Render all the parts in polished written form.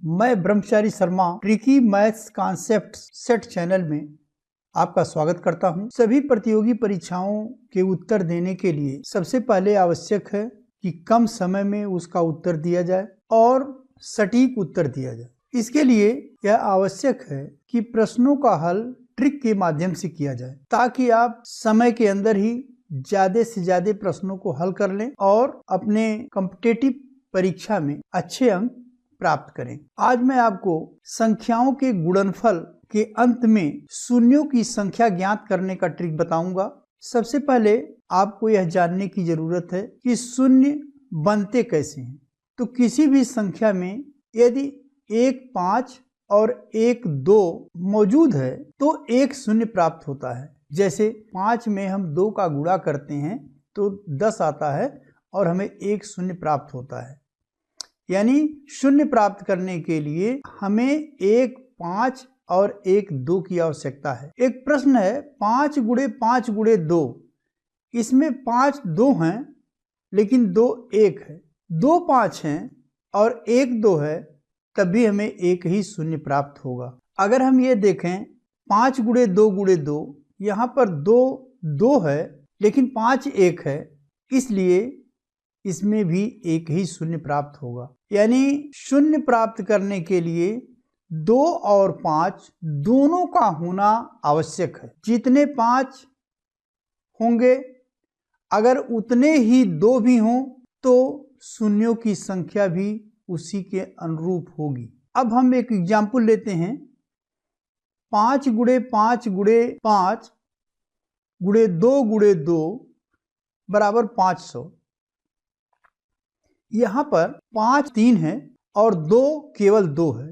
मैं ब्रह्मचारी Sharma tricky maths concept set channel में आपका स्वागत करता हूं। सभी प्रतियोगी परीक्षाओं के उत्तर देने के लिए सबसे पहले आवश्यक है कि कम समय में उसका उत्तर दिया जाए और सटीक उत्तर दिया जाए। इसके लिए यह आवश्यक है कि प्रश्नों का हल ट्रिक के माध्यम से किया जाए ताकि आप समय के अंदर ही ज्यादा से ज्यादा प्रश्नों को हल कर लें और अपने कॉम्पिटिटिव परीक्षा में अच्छे अंक प्राप्त करें। आज मैं आपको संख्याओं के गुणनफल के अंत में शून्यों की संख्या ज्ञात करने का ट्रिक बताऊंगा। सबसे पहले आपको यह जानने की जरूरत है कि शून्य बनते कैसे हैं। तो किसी भी संख्या में यदि 1, 5 और 1, 2 मौजूद है तो एक शून्य प्राप्त होता है। जैसे 5 में हम 2 का गुणा करते हैं तो 10 आता है और हमें एक शून्य प्राप्त होता है। यानी शून्य प्राप्त करने के लिए हमें 1, 5 और 1, 2 की आवश्यकता है। एक प्रश्न है 5 गुणे 5 गुणे 2, इसमें 5 2 हैं लेकिन 2 1 है, 2 5 हैं और 1 2 है, तभी हमें एक ही शून्य प्राप्त होगा। अगर हम ये देखें 5 गुणे 2 गुणे 2, यहाँ पर 2 2 है लेकिन 5 1 है, इसलिए इसमें भी एक ही शून्य प्राप्त होगा। यानी शून्य प्राप्त करने के लिए 2 और 5 दोनों का होना आवश्यक है। जितने 5 होंगे अगर उतने ही 2 भी हों तो शून्यों की संख्या भी उसी के अनुरूप होगी। अब हम एक एग्जाम्पल लेते हैं 5 गुणे 5 गुणे 5 गुणे 2 गुणे 2 बराबर 500। यहाँ पर 5 3 है और 2 केवल 2 है।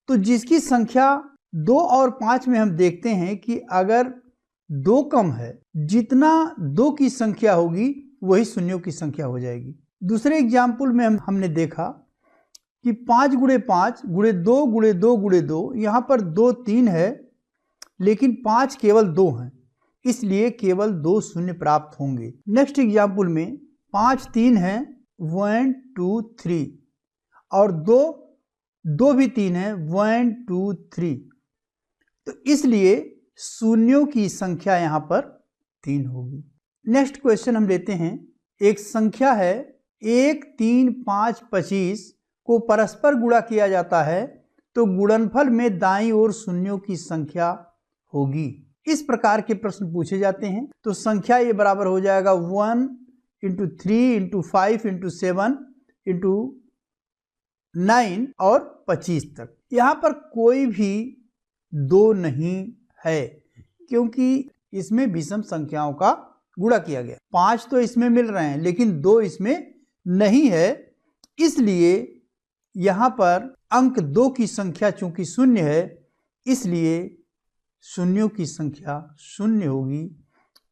तो जिसकी संख्या 2 और 5 में हम देखते हैं कि अगर 2 कम है, जितना 2 की संख्या होगी वही शून्यों की संख्या हो जाएगी। दूसरे एग्जाम्पल में हमने देखा कि 5 गुणे 5 गुणे 2 गुणे 2 गुणे 2, यहाँ पर 2 3 है लेकिन 5 केवल 2 हैं, इसलिए केवल 2 शून्य प्राप्त होंगे। नेक्स्ट एग्जाम्पल में 5 3 है 1 2 3 और 2 भी 3 है 1 2 3, तो इसलिए शून्यों की संख्या यहाँ पर 3 होगी। नेक्स्ट क्वेश्चन हम लेते हैं। एक संख्या है 1 3 5 25 को परस्पर गुणा किया जाता है तो गुणनफल में दाईं ओर शून्यों की संख्या होगी। इस प्रकार के प्रश्न पूछे जाते हैं। तो संख्या ये बराबर हो जाएगा 1 इंटू 3 इंटू 5 इंटू 7 इंटू 9 और 25 तक। यहाँ पर कोई भी 2 नहीं है क्योंकि इसमें विषम संख्याओं का गुणा किया गया। 5 तो इसमें मिल रहे हैं लेकिन 2 इसमें नहीं है, इसलिए यहाँ पर अंक 2 की संख्या चूंकि शून्य है इसलिए शून्यों की संख्या 0 होगी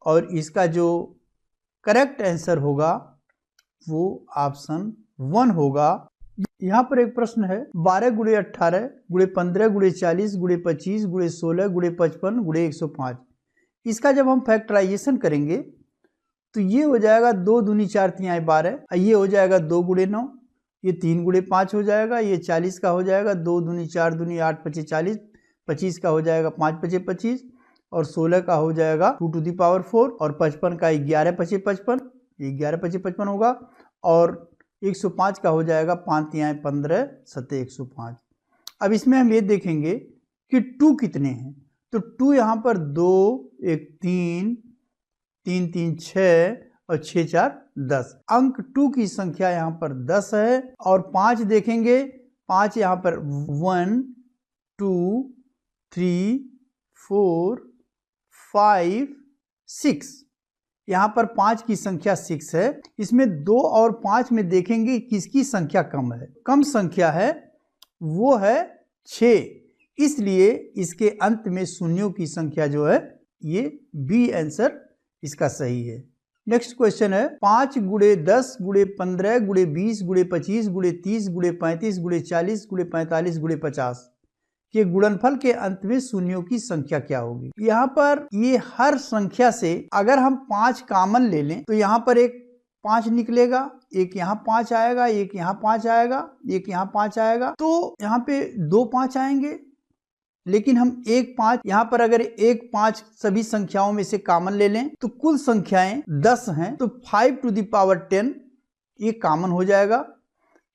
और इसका जो करेक्ट आंसर होगा वो ऑप्शन 1 होगा। यहाँ पर एक प्रश्न है 12 गुणे 18 गुणे 15 गुणे 40 गुणे 25 गुणे 16 गुणे 55 गुणे 105। इसका जब हम फैक्टराइजेशन करेंगे तो ये हो जाएगा 2 दूनी 4 तिहाई 12, ये हो जाएगा 2 गुणे 9, ये 3 गुणे 5 हो जाएगा, ये 40 का हो जाएगा 2 दूनी 4 दूनी 8 25 40, 25 का हो जाएगा 5 25 25 और 16 का हो जाएगा 2 टू दी पावर 4 और 55 का 11 25 55, 11 25 55 होगा और 105 का हो जाएगा 5 तिहाई 15 7 105। अब इसमें हम ये देखेंगे कि 2 कितने हैं। तो 2 यहाँ पर 2 1 3 3 3 6 और 6 4 10। अंक 2 की संख्या यहाँ पर 10 है और 5 देखेंगे, 5 यहाँ पर 1 2 3 4 5 6, यहाँ पर 5 की संख्या 6 है। इसमें 2 और 5 में देखेंगे किसकी संख्या कम है। कम संख्या है वो है 6, इसलिए इसके अंत में शून्यों की संख्या जो है ये बी आंसर इसका सही है। नेक्स्ट क्वेश्चन है 5 गुणे 10 गुणे 15 गुणे 20 गुणे 25 गुणे 30 गुणे 35 गुणे 40 गुणे 45 गुणे 50 के गुणनफल के अंत में शून्यों की संख्या क्या होगी। यहाँ पर ये हर संख्या से अगर हम 5 कॉमन ले लें तो यहाँ पर एक 5 निकलेगा, एक यहाँ 5 आएगा, एक यहाँ 5 आएगा, एक यहाँ 5 आएगा, तो यहाँ पे 2 5 आएंगे। लेकिन हम 1 5 यहाँ पर अगर 1 5 सभी संख्याओं में से कॉमन ले लें तो कुल संख्याएं 10 हैं, तो 5 टू द पावर 10 ये कॉमन हो जाएगा।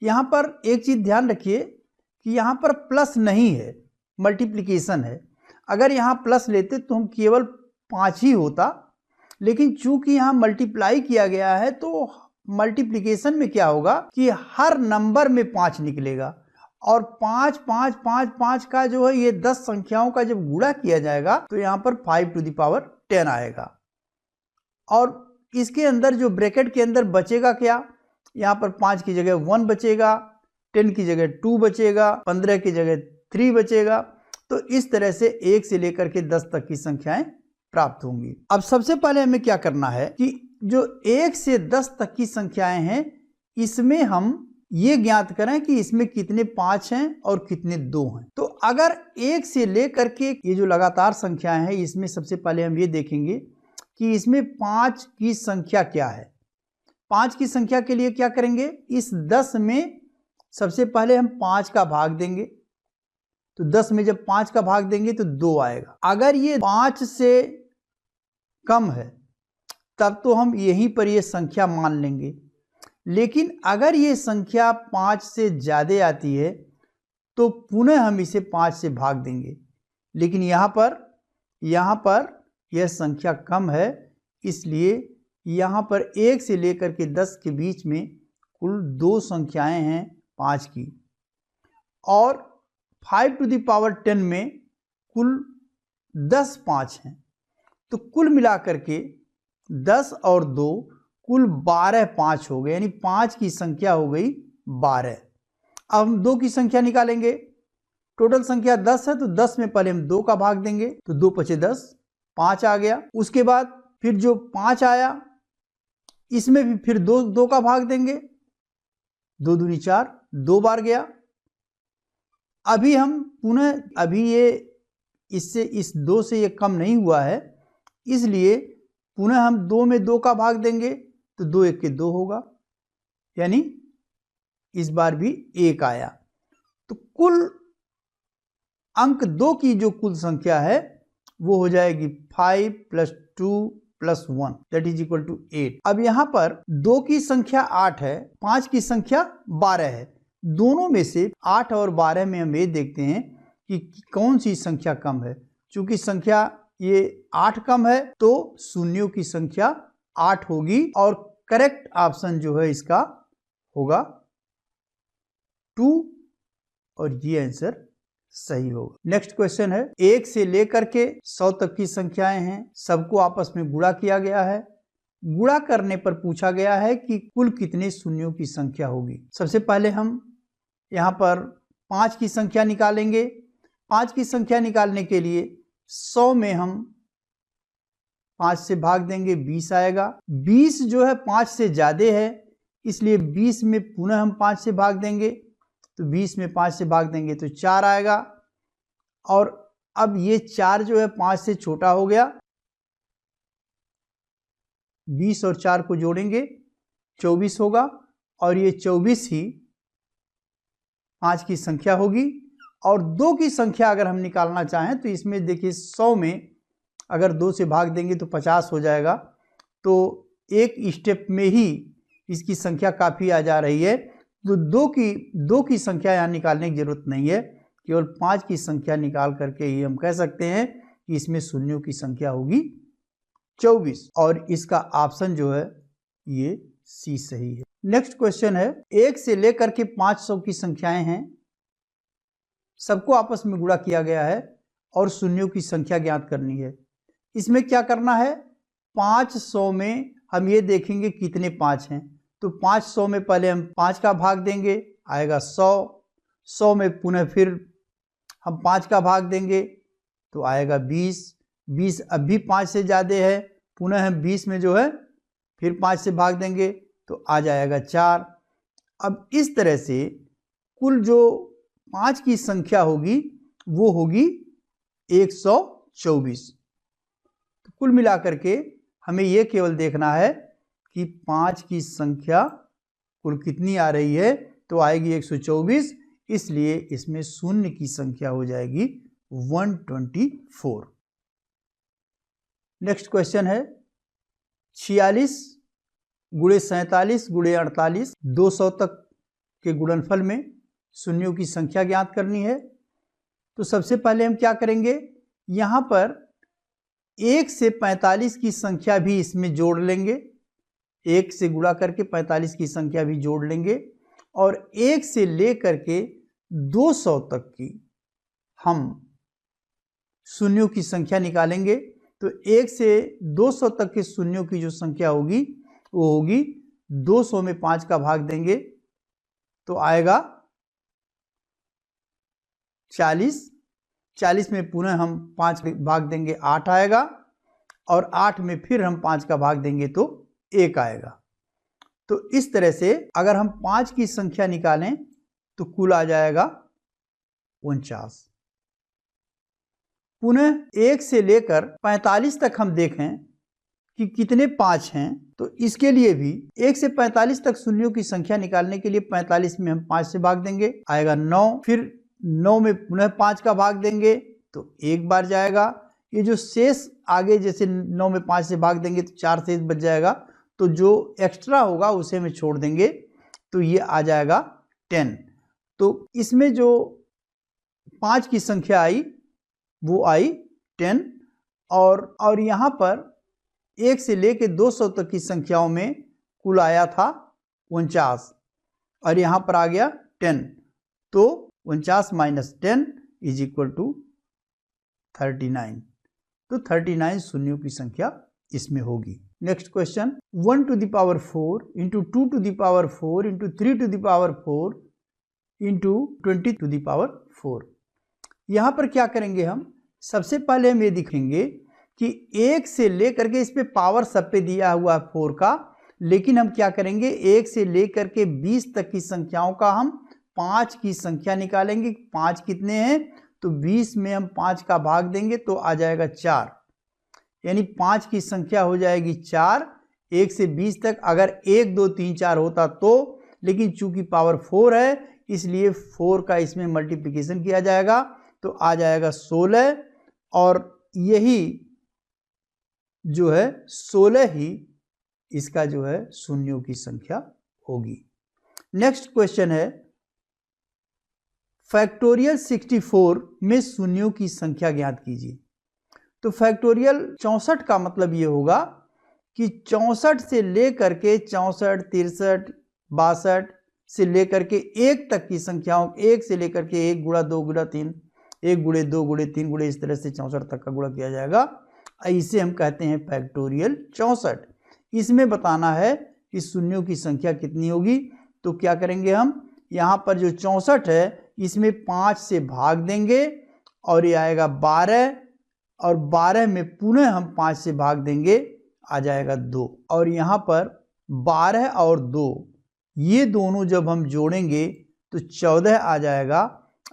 यहाँ पर एक चीज ध्यान रखिए कि यहाँ पर प्लस नहीं है, मल्टीप्लिकेशन है। अगर यहाँ प्लस लेते तो हम केवल 5 ही होता, लेकिन चूंकि यहाँ मल्टीप्लाई किया गया है तो मल्टीप्लिकेशन में क्या होगा कि हर नंबर में 5 निकलेगा, और 5 5 5 5 का जो है ये 10 संख्याओं का जब गुणा किया जाएगा तो यहाँ पर 5 टू द पावर 10 आएगा। और इसके अंदर जो ब्रैकेट के अंदर बचेगा क्या, यहाँ पर 5 की जगह 1 बचेगा, 10 की जगह 2 बचेगा, 15 की जगह 3 बचेगा। तो इस तरह से 1 से लेकर के 10 तक की संख्याएं प्राप्त होंगी। अब सबसे पहले हमें क्या करना है कि जो 1 से 10 तक की संख्याएं हैं इसमें हम ये ज्ञात करें कि इसमें कितने 5 हैं और कितने 2 हैं। तो अगर 1 से लेकर के ये जो लगातार संख्याएं हैं इसमें सबसे पहले हम ये देखेंगे कि इसमें 5 की संख्या क्या है। 5 की संख्या के लिए क्या करेंगे, इस 10 में सबसे पहले हम 5 का भाग देंगे, तो 10 में जब 5 का भाग देंगे तो 2 आएगा। अगर ये 5 से कम है तब तो हम यहीं पर ये संख्या मान लेंगे, लेकिन अगर ये संख्या 5 से ज़्यादा आती है तो पुनः हम इसे 5 से भाग देंगे। लेकिन यहाँ पर यह संख्या कम है, इसलिए यहाँ पर 1 से लेकर के 10 के बीच में कुल 2 संख्याएं हैं 5 की, और 5 टू द पावर 10 में कुल 10 5 हैं। तो कुल मिलाकर के 10 और 2 कुल 12 5 हो गए, यानी 5 की संख्या हो गई 12। अब हम 2 की संख्या निकालेंगे। टोटल संख्या 10 है तो 10 में पहले हम 2 का भाग देंगे, तो 2 पचे 10, 5 आ गया। उसके बाद फिर जो 5 आया इसमें भी फिर 2 का भाग देंगे, 2 दूनी 4, 2 बार गया। अभी हम पुनः अभी ये इससे इस 2 से ये कम नहीं हुआ है, इसलिए पुनः हम 2 में 2 का भाग देंगे, तो 2 1 के 2 होगा, यानी इस बार भी 1 आया। तो कुल अंक 2 की जो कुल संख्या है वो हो जाएगी 5 + 2 + 1 दैट इज इक्वल टू 8। अब यहाँ पर 2 की संख्या 8 है, 5 की संख्या 12 है। दोनों में से 8 और 12 में हम ये देखते हैं कि कौन सी संख्या कम है। चूंकि संख्या ये 8 कम है तो शून्यों की संख्या 8 होगी, और करेक्ट ऑप्शन जो है इसका होगा 2, और ये आंसर सही होगा। नेक्स्ट क्वेश्चन है, 1 से लेकर के 100 तक की संख्याएं हैं, सबको आपस में गुणा किया गया है। गुणा करने पर पूछा गया है कि कुल कितने शून्यों की संख्या होगी। सबसे पहले हम यहाँ पर 5 की संख्या निकालेंगे। 5 की संख्या निकालने के लिए 100 में हम 5 से भाग देंगे, 20 आएगा। 20 जो है 5 से ज़्यादा है, इसलिए 20 में पुनः हम 5 से भाग देंगे, तो 20 में 5 से भाग देंगे तो 4 आएगा। और अब ये 4 जो है 5 से छोटा हो गया, 20 और 4 को जोड़ेंगे 24 होगा, और ये 24 ही 5 की संख्या होगी। और 2 की संख्या अगर हम निकालना चाहें तो इसमें देखिए 100 में अगर 2 से भाग देंगे तो 50 हो जाएगा। तो एक स्टेप में ही इसकी संख्या काफ़ी आ जा रही है। तो 2 की संख्या यहाँ निकालने की जरूरत नहीं है, केवल 5 की संख्या निकाल करके ही हम कह सकते हैं कि इसमें शून्यों की संख्या होगी 24, और इसका ऑप्शन जो है ये सी सही है। नेक्स्ट क्वेश्चन है, 1 से लेकर के 500 की संख्याएं हैं, सबको आपस में गुणा किया गया है और शून्यों की संख्या ज्ञात करनी है। इसमें क्या करना है, 500 में हम ये देखेंगे कितने 5 हैं। तो 500 में पहले हम 5 का भाग देंगे, आएगा 100। 100 में पुनः फिर हम 5 का भाग देंगे तो आएगा 20। 20 अब भी 5 से ज़्यादा है, पुनः हम 20 में जो है फिर 5 से भाग देंगे तो आ जाएगा 4। अब इस तरह से कुल जो 5 की संख्या होगी वो होगी 124। तो कुल मिलाकर के हमें ये केवल देखना है कि 5 की संख्या कुल कितनी आ रही है, तो आएगी 124, इसलिए इसमें शून्य की संख्या हो जाएगी 124। नेक्स्ट क्वेश्चन है 46 गुणे 47 गुणे 48 200 तक के गुणनफल में शून्यों की संख्या ज्ञात करनी है। तो सबसे पहले हम क्या करेंगे, यहाँ पर 1 से 45 की संख्या भी इसमें जोड़ लेंगे, 1 से गुणा करके 45 की संख्या भी जोड़ लेंगे और 1 से लेकर के 200 तक की हम शून्यों की संख्या निकालेंगे। तो 1 से 200 तक के शून्यों की जो संख्या होगी वो होगी 200 में 5 का भाग देंगे तो आएगा 40, 40 में पुनः हम 5 भाग देंगे 8 आएगा और 8 में फिर हम 5 का भाग देंगे तो 1 आएगा। तो इस तरह से अगर हम 5 की संख्या निकालें तो कुल आ जाएगा 49। पुनः 1 से लेकर 45 तक हम देखें कि कितने 5 हैं, तो इसके लिए भी 1 से 45 तक शून्यों की संख्या निकालने के लिए 45 में हम 5 से भाग देंगे, आएगा 9, फिर 9 में पुनः 5 का भाग देंगे तो 1 बार जाएगा। ये जो शेष आगे जैसे 9 में 5 से भाग देंगे तो 4 शेष बच जाएगा, तो जो एक्स्ट्रा होगा उसे में छोड़ देंगे तो ये आ जाएगा 10। तो इसमें जो 5 की संख्या आई वो आई 10 और यहाँ पर 1 से लेके 200 तक की संख्याओं में कुल आया था 49 और यहाँ पर आ गया 10, तो 49 माइनस 10 इज इक्वल टू 39। तो 39 शून्यों की संख्या इसमें होगी। Next question 1 to the power 4 into 2 to the power 4 into 3 to the power 4 into 20 to the power 4। यहाँ पर क्या करेंगे हम, सबसे पहले हम ये दिखेंगे कि 1 से लेकर के इस पे पावर सब पे दिया हुआ 4 का, लेकिन हम क्या करेंगे 1 से लेकर के 20 तक की संख्याओं का हम 5 की संख्या निकालेंगे। 5 कितने हैं, तो 20 में हम 5 का भाग देंगे तो आ जाएगा 4, यानी 5 की संख्या हो जाएगी 4। 1 से 20 तक अगर 1 2 3 4 होता तो, लेकिन चूंकि पावर 4 है इसलिए 4 का इसमें मल्टीप्लिकेशन किया जाएगा तो आ जाएगा 16 और यही जो है 16 ही इसका जो है शून्यों की संख्या होगी। नेक्स्ट क्वेश्चन है फैक्टोरियल 64 में शून्यों की संख्या ज्ञात कीजिए। तो फैक्टोरियल 64 का मतलब ये होगा कि 64 से लेकर के 64, 63, 62 से लेकर के 1 तक की संख्याओं, 1 से लेकर के 1 गुणा 2 गुणा 3, 1 गुणे 2 गुणे 3 गुणे इस तरह से 64 तक का गुणा किया जाएगा। इसे हम कहते हैं फैक्टोरियल 64। इसमें बताना है कि शून्यों की संख्या कितनी होगी। तो क्या करेंगे हम, यहाँ पर जो 64 है इसमें 5 से भाग देंगे और ये आएगा 12 और 12 में पुनः हम 5 से भाग देंगे, आ जाएगा 2 और यहाँ पर 12 और 2 ये दोनों जब हम जोड़ेंगे तो 14 आ जाएगा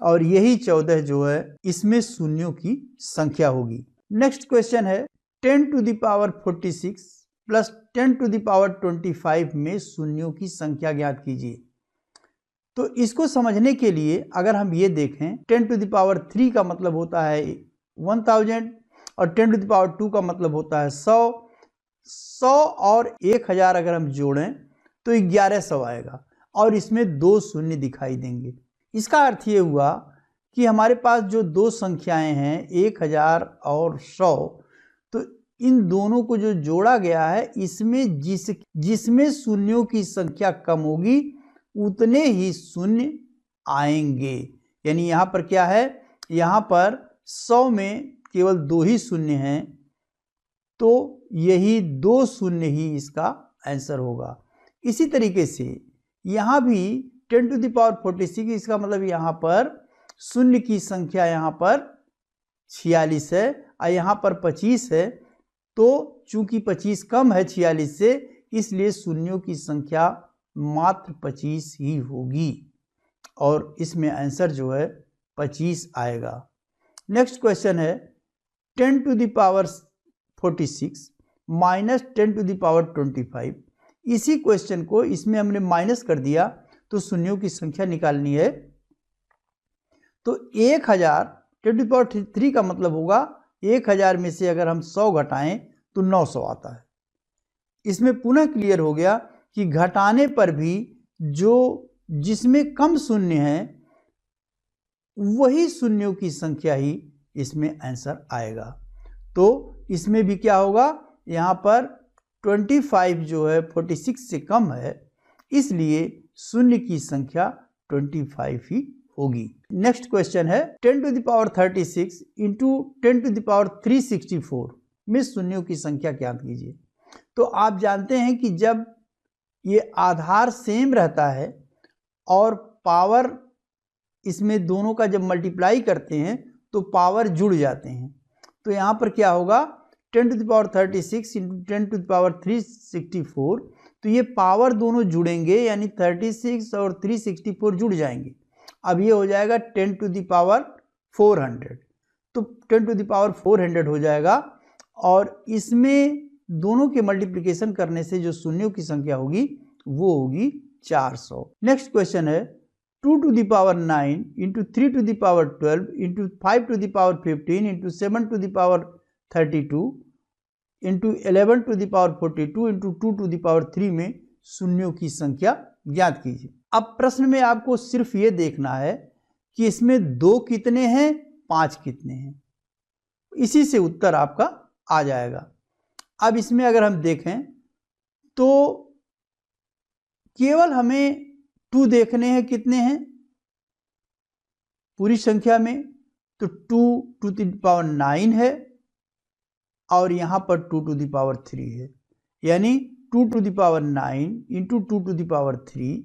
और यही 14 जो है इसमें शून्यों की संख्या होगी। नेक्स्ट क्वेश्चन है 10 to the power 46 plus 10 to the power 25 में शून्यों की संख्या ज्ञात कीजिए। तो इसको समझने के लिए अगर हम ये देखें 10 to the power 3 का मतलब होता है 1000 और 10 to the power 2 का मतलब होता है 100। 100 और 1000 अगर हम जोड़ें तो 1100 आएगा और इसमें 2 शून्य दिखाई देंगे। इसका अर्थ ये हुआ कि हमारे पास जो 2 संख्याएं हैं 1000 और 100, तो इन दोनों को जो जोड़ा गया है इसमें जिसमें शून्यों की संख्या कम होगी उतने ही शून्य आएंगे। यानी यहाँ पर क्या है, यहाँ पर 100 में केवल 2 ही शून्य हैं तो यही 2 शून्य ही इसका आंसर होगा। इसी तरीके से यहाँ भी 10 to the power 46, इसका मतलब यहाँ पर शून्य की संख्या यहाँ पर 46 है और यहाँ पर 25 है, तो चूंकि 25 कम है 46 से इसलिए शून्यों की संख्या मात्र 25 ही होगी और इसमें आंसर जो है 25 आएगा। नेक्स्ट क्वेश्चन है 10 to the power 46 minus 10 to the power 25, इसी क्वेश्चन को इसमें हमने माइनस कर दिया तो शून्यों की संख्या निकालनी है। तो 1000 10³ का मतलब होगा 1000 में से अगर हम 100 घटाएं तो 900 आता है। इसमें पुनः क्लियर हो गया कि घटाने पर भी जो जिसमें कम शून्य है वही शून्यों की संख्या ही इसमें आंसर आएगा। तो इसमें भी क्या होगा, यहाँ पर 25 जो है 46 से कम है, इसलिए शून्य की संख्या 25 ही होगी। नेक्स्ट क्वेश्चन है 10⁻36 इंटू 10⁻364 में शून्यों की संख्या ज्ञात कीजिए। तो आप जानते हैं कि जब ये आधार सेम रहता है और पावर इसमें दोनों का जब मल्टीप्लाई करते हैं तो पावर जुड़ जाते हैं। तो यहाँ पर क्या होगा 10⁻36 इंटू 10⁻364, तो ये पावर दोनों जुड़ेंगे यानी 36 और 364 जुड़ जाएंगे। अब ये हो जाएगा 10⁻400, तो 10⁻400 हो जाएगा और इसमें दोनों के मल्टीप्लिकेशन करने से जो शून्यों की संख्या होगी वो होगी 400। नेक्स्ट क्वेश्चन है 2⁹ into 3⁻12 into 5⁵15 into 7⁻32 into 11⁴2 into 2⁵3 में शून्यों की संख्या ज्ञात कीजिए। अब प्रश्न में आपको सिर्फ ये देखना है कि इसमें 2 कितने हैं, 5 कितने हैं, इसी से उत्तर आपका आ जाएगा। अब इसमें अगर हम देखें तो केवल हमें 2 देखने हैं, कितने हैं पूरी संख्या में, तो 2⁹9 है और यहां पर 2�3 है, यानी 2⁹9 इंटू 2�3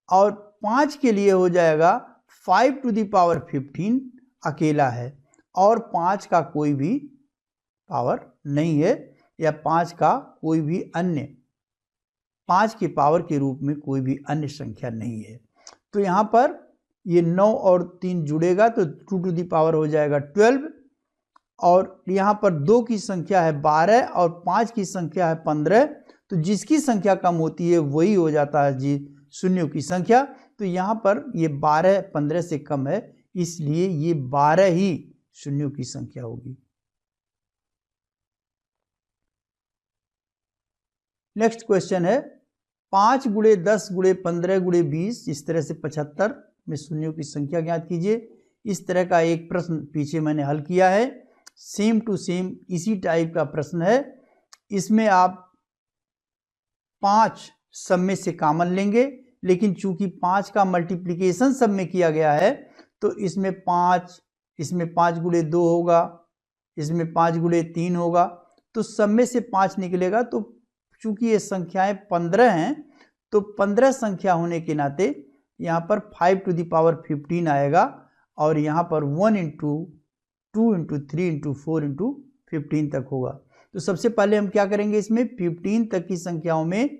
और 5 के लिए हो जाएगा 5⁵15 अकेला है और 5 का कोई भी पावर नहीं है या 5 का कोई भी अन्य 5 के पावर के रूप में कोई भी अन्य संख्या नहीं है। तो यहाँ पर ये 9 और 3 जुड़ेगा तो 2⁻ हो जाएगा 12 और यहाँ पर 2 की संख्या है 12 और 5 की संख्या है 15, तो जिसकी संख्या कम होती है वही हो जाता है जी शून्यों की संख्या। तो यहाँ पर ये 12 15 से कम है, इसलिए ये 12 ही शून्यों की संख्या होगी। नेक्स्ट क्वेश्चन है 5 × 10 × 15 × 20 इस तरह से 75 में शून्यों की संख्या ज्ञात कीजिए। इस तरह का एक प्रश्न पीछे मैंने हल किया है, सेम टू सेम इसी टाइप का प्रश्न है। इसमें आप 5 सब में से कॉमन लेंगे, लेकिन चूंकि 5 का मल्टीप्लिकेशन सब में किया गया है तो इसमें 5 × 2 होगा, इसमें 5 × 3 होगा, तो सब में से 5 निकलेगा। तो चूंकि ये संख्याएं 15 हैं तो 15 संख्या होने के नाते यहाँ पर 5⁵15 आएगा और यहाँ पर 1 इंटू 2 इंटू 3 इंटू 4 इंटू 15 तक होगा। तो सबसे पहले हम क्या करेंगे, इसमें 15 तक की संख्याओं में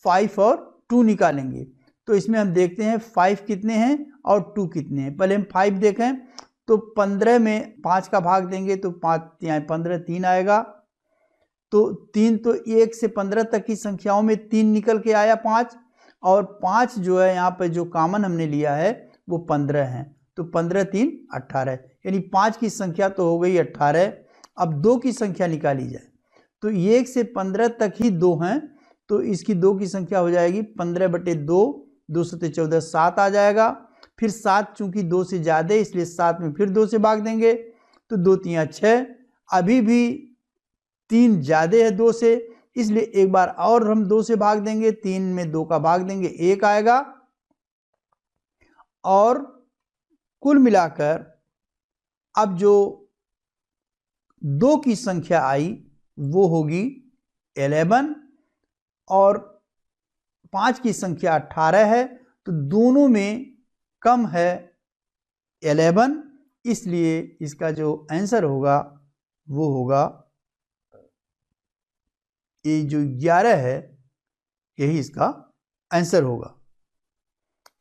5 और 2 निकालेंगे। तो इसमें हम देखते हैं 5 कितने हैं और 2 कितने हैं। पहले हम 5 देखें तो 15 में 5 का भाग देंगे तो 5 यहाँ 15 3 आएगा, तो 3 तो 1 से 15 तक की संख्याओं में 3 निकल के आया 5, और 5 जो है यहाँ पर जो कॉमन हमने लिया है वो 15 है, तो 15 3 18, यानी 5 की संख्या तो हो गई 18। अब 2 की संख्या निकाली जाए तो 1 से 15 तक ही 2 हैं, तो इसकी 2 की संख्या हो जाएगी 15/2, 2 × 14 7 आ जाएगा। फिर 7 चूंकि 2 से ज़्यादा है इसलिए 7 में फिर 2 से भाग देंगे तो 2 3 6, अभी भी 3 ज़्यादा है 2 से, इसलिए एक बार और हम 2 से भाग देंगे, 3 में 2 का भाग देंगे 1 आएगा, और कुल मिलाकर अब जो 2 की संख्या आई वो होगी 11 और 5 की संख्या 18 है, तो दोनों में कम है 11, इसलिए इसका जो आंसर होगा वो होगा ये जो 11 है यही इसका आंसर होगा,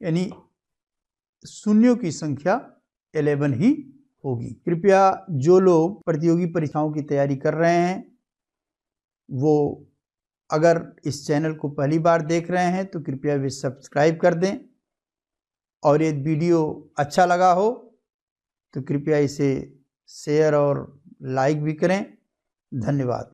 यानी शून्यों की संख्या 11 ही होगी। कृपया जो लोग प्रतियोगी परीक्षाओं की तैयारी कर रहे हैं वो अगर इस चैनल को पहली बार देख रहे हैं तो कृपया भी सब्सक्राइब कर दें, और यदि वीडियो अच्छा लगा हो तो कृपया इसे शेयर और लाइक भी करें। धन्यवाद।